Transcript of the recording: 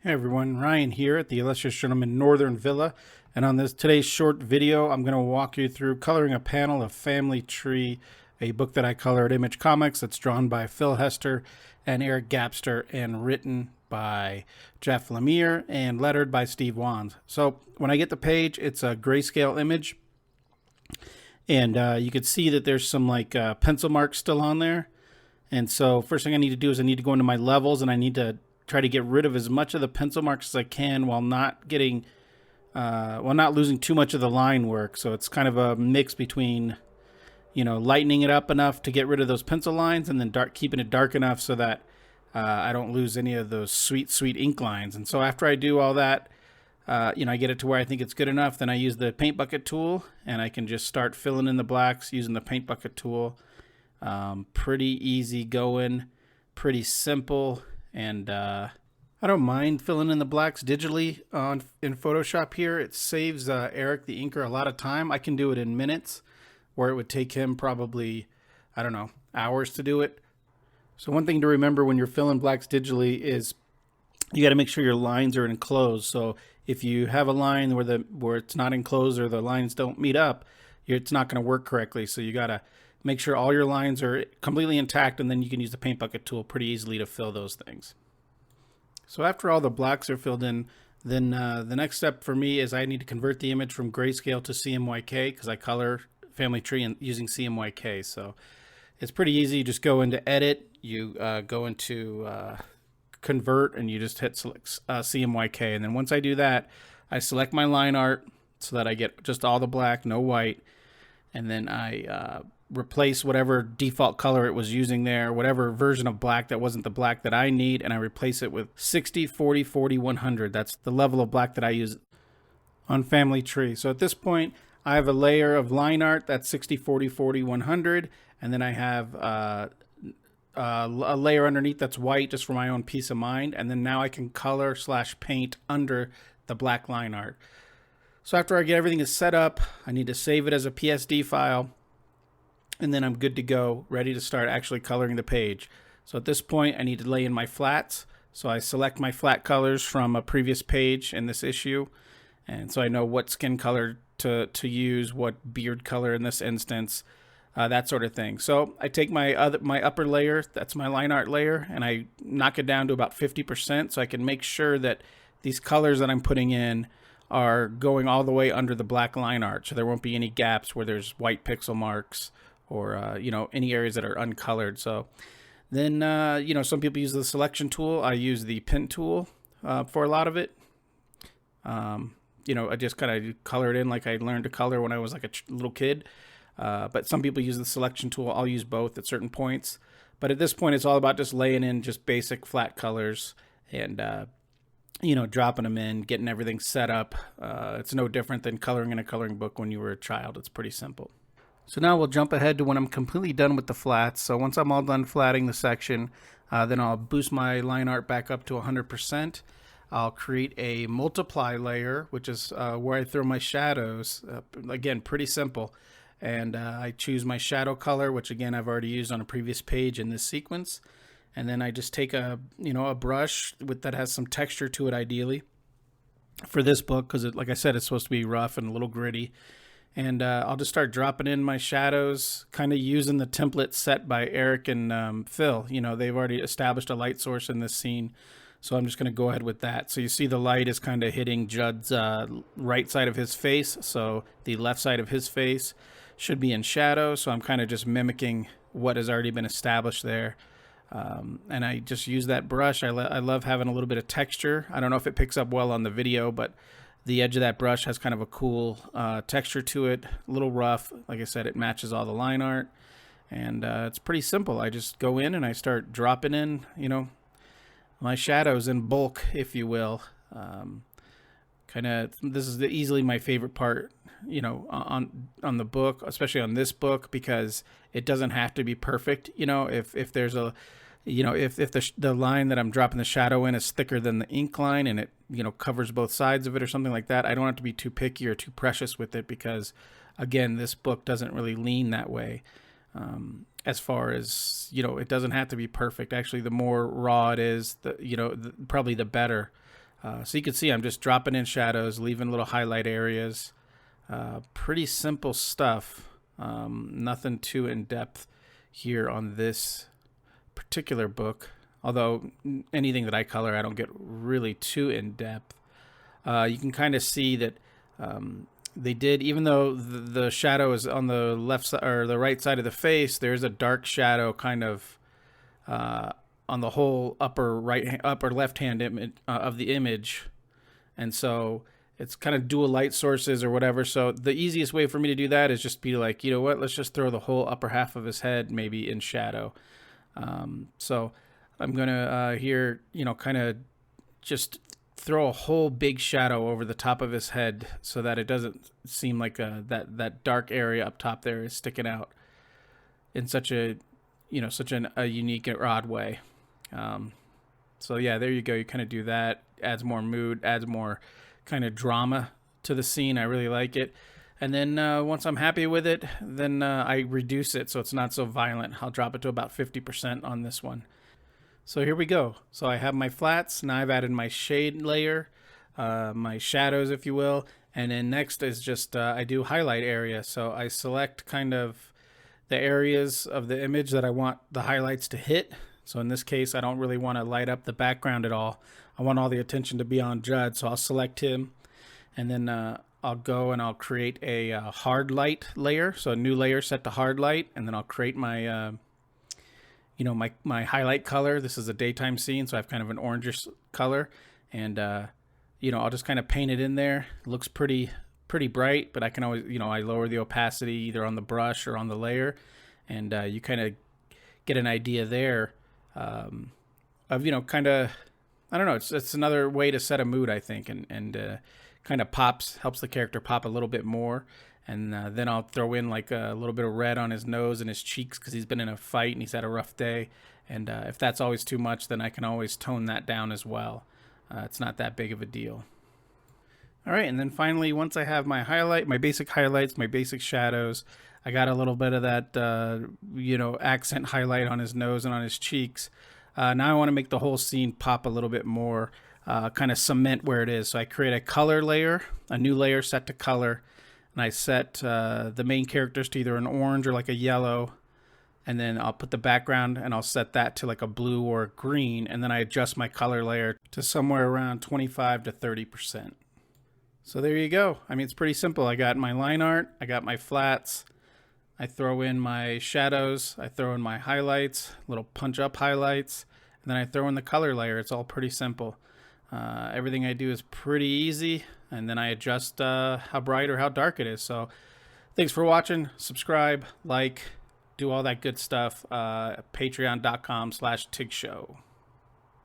Hey everyone, Ryan here at the Illustrious Gentleman Northern Villa, and on this today's short video, I'm going to walk you through coloring a panel of Family Tree, a book that I color at Image Comics that's drawn by Phil Hester and Eric Gapster and written by Jeff Lemire and lettered by Steve Wands. So when I get the page, it's a grayscale image, and you can see that there's some pencil marks still on there. And so first thing I need to do is I need to go into my levels, and I need to try to get rid of as much of the pencil marks as I can while not not losing too much of the line work. So it's kind of a mix between, lightening it up enough to get rid of those pencil lines, and then keeping it dark enough so that I don't lose any of those sweet ink lines. And so after I do all that, I get it to where I think it's good enough. Then I use the paint bucket tool, and I can just start filling in the blacks using the paint bucket tool. Pretty easy going, pretty simple. And I don't mind filling in the blacks digitally in Photoshop here. It saves Eric, the inker, a lot of time. I can do it in minutes, where it would take him probably, I don't know, hours to do it. So one thing to remember when you're filling blacks digitally is you got to make sure your lines are enclosed. So if you have a line where it's not enclosed or the lines don't meet up, it's not going to work correctly. So you got to make sure all your lines are completely intact, and then you can use the paint bucket tool pretty easily to fill those things. So after all the blacks are filled in, then the next step for me is I need to convert the image from grayscale to CMYK, because I color Family Tree using CMYK. So it's pretty easy. You just go into Edit, you go into Convert, and you just hit select CMYK. And then once I do that, I select my line art so that I get just all the black, no white. And then I replace whatever default color it was using there, whatever version of black that wasn't the black that I need, and I replace it with 60, 40, 40, 100. That's the level of black that I use on Family Tree. So at this point, I have a layer of line art that's 60, 40, 40, 100, and then I have a layer underneath that's white just for my own peace of mind, and then now I can color / paint under the black line art. So after I get everything set up, I need to save it as a PSD file, and then I'm good to go, ready to start actually coloring the page. So at this point, I need to lay in my flats. So I select my flat colors from a previous page in this issue, and so I know what skin color to use, what beard color in this instance, that sort of thing. So I take my upper layer, that's my line art layer, and I knock it down to about 50% so I can make sure that these colors that I'm putting in are going all the way under the black line art, so there won't be any gaps where there's white pixel marks or any areas that are uncolored. So then some people use the selection tool. I use the pen tool for a lot of it. I just kind of color it in like I learned to color when I was like a little kid. But some people use the selection tool. I'll use both at certain points. But at this point, it's all about just laying in just basic flat colors and dropping them in, getting everything set up. It's no different than coloring in a coloring book when you were a child. It's pretty simple. So now we'll jump ahead to when I'm completely done with the flats. So once I'm all done flatting the section, then I'll boost my line art back up to 100%. I'll create a multiply layer, which is where I throw my shadows. Again, pretty simple. And I choose my shadow color, which again I've already used on a previous page in this sequence. And then I just take a brush that has some texture to it, ideally, for this book, because like I said, it's supposed to be rough and a little gritty. And I'll just start dropping in my shadows, kind of using the template set by Eric and Phil. They've already established a light source in this scene, so I'm just going to go ahead with that. So you see the light is kind of hitting Judd's right side of his face, so the left side of his face should be in shadow. So I'm kind of just mimicking what has already been established there. And I just use that brush. I love having a little bit of texture. I don't know if it picks up well on the video, but the edge of that brush has kind of a cool texture to it, a little rough. Like I said, it matches all the line art, and it's pretty simple. I just go in and I start dropping in, my shadows in bulk, if you will. This is easily my favorite part, on the book, especially on this book, because it doesn't have to be perfect. If there's a if the line that I'm dropping the shadow in is thicker than the ink line, and it covers both sides of it or something like that, I don't have to be too picky or too precious with it, because again, this book doesn't really lean that way. As far as it doesn't have to be perfect. Actually, the more raw it is, probably the better. So you can see I'm just dropping in shadows, leaving little highlight areas. Pretty simple stuff. Nothing too in-depth here on this particular book. Although anything that I color, I don't get really too in-depth. You can kind of see that they did, even though the shadow is on the left side or the right side of the face, there's a dark shadow kind of on the whole upper left hand image of the image, and so it's kind of dual light sources or whatever. So the easiest way for me to do that is just be like, you know what, let's just throw the whole upper half of his head maybe in shadow. So I'm gonna here, you know, kind of just throw a whole big shadow over the top of his head so that it doesn't seem like that dark area up top there is sticking out in such a, you know, such a unique or odd way. So yeah, there you go. You kind of do that. Adds more mood, adds more kind of drama to the scene. I really like it. And then once I'm happy with it, then I reduce it so it's not so violent. I'll drop it to about 50% on this one. So here we go. So I have my flats. Now I've added my shade layer, my shadows, if you will. And then next is just I do highlight area. So I select kind of the areas of the image that I want the highlights to hit. So in this case, I don't really want to light up the background at all. I want all the attention to be on Judd. So I'll select him, and then I'll go and I'll create a hard light layer. So a new layer set to hard light, and then I'll create my you know, my highlight color. This is a daytime scene, so I have kind of an orangish color, and you know, I'll just kind of paint it in there. It looks pretty bright, but I can always, you know, I lower the opacity either on the brush or on the layer, and you kind of get an idea there of, you know, kind of, I don't know, it's another way to set a mood, I think, and kind of helps the character pop a little bit more. And then I'll throw in like a little bit of red on his nose and his cheeks because he's been in a fight and he's had a rough day. And if that's always too much, then I can always tone that down as well. It's not that big of a deal. All right, and then finally, once I have my basic highlights, my basic shadows, I got a little bit of that, you know, accent highlight on his nose and on his cheeks. Now I want to make the whole scene pop a little bit more, kind of cement where it is. So I create a color layer, a new layer set to color. And I set the main characters to either an orange or like a yellow, and then I'll put the background and I'll set that to like a blue or a green, and then I adjust my color layer to somewhere around 25 to 30%. So there you go. I mean, it's pretty simple. I got my line art, I got my flats, I throw in my shadows, I throw in my highlights, little punch up highlights, and then I throw in the color layer. It's all pretty simple. Everything I do is pretty easy, and then I adjust how bright or how dark it is. So thanks for watching. Subscribe, like, do all that good stuff. Patreon.com/TigShow.